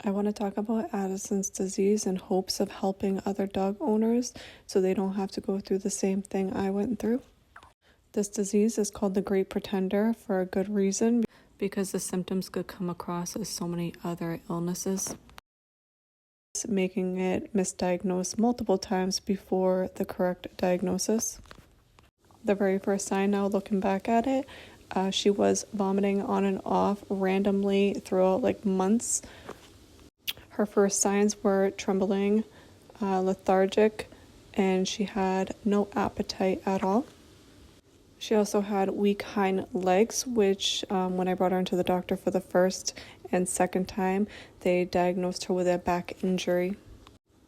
I want to talk about Addison's disease in hopes of helping other dog owners so they don't have to go through the same thing I went through. This disease is called the Great Pretender for a good reason, because the symptoms could come across as so many other illnesses, making it misdiagnosed multiple times before the correct diagnosis. The very first sign, now looking back at it, she was vomiting on and off randomly throughout months. Her first signs were trembling, lethargic, and she had no appetite at all. She also had weak hind legs, which when I brought her into the doctor for the first and second time, they diagnosed her with a back injury.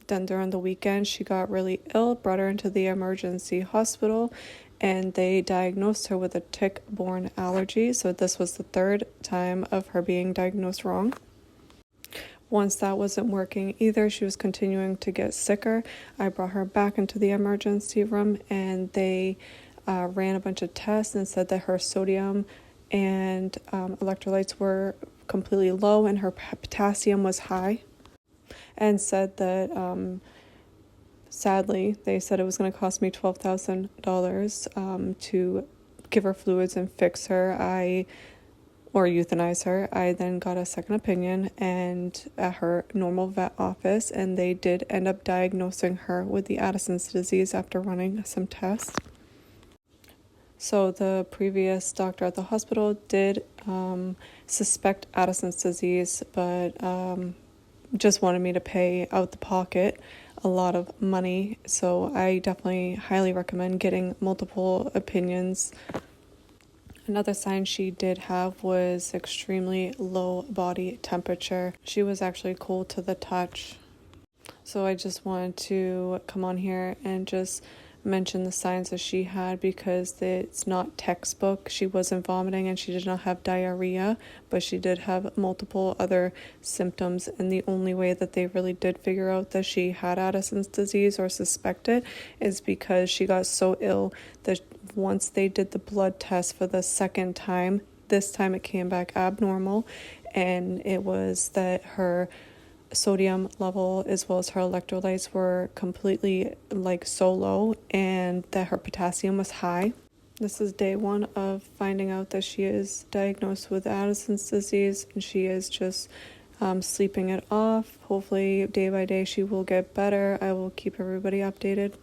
Then during the weekend, she got really ill, brought her into the emergency hospital, and they diagnosed her with a tick-borne allergy. So this was the third time of her being diagnosed wrong. Once that wasn't working either, she was continuing to get sicker. I brought her back into the emergency room, and they ran a bunch of tests and said that her sodium and electrolytes were completely low and her potassium was high, and said that sadly they said it was going to cost me $12,000 to give her fluids and fix her or euthanize her. I then got a second opinion and at her normal vet office, and they did end up diagnosing her with the Addison's disease after running some tests. So the previous doctor at the hospital did suspect Addison's disease, but just wanted me to pay out the pocket a lot of money. So I definitely highly recommend getting multiple opinions. Another sign she did have was extremely low body temperature. She was actually cold to the touch. So I just wanted to come on here and just mention the signs that she had, because it's not textbook. She wasn't vomiting and she did not have diarrhea, but she did have multiple other symptoms, and the only way that they really did figure out that she had Addison's disease or suspect it is because she got so ill that once they did the blood test for the second time, this time it came back abnormal, and it was that her sodium level as well as her electrolytes were completely so low, and that her potassium was high. This is day one of finding out that she is diagnosed with Addison's disease, and she is just sleeping it off. Hopefully day by day she will get better. I will keep everybody updated.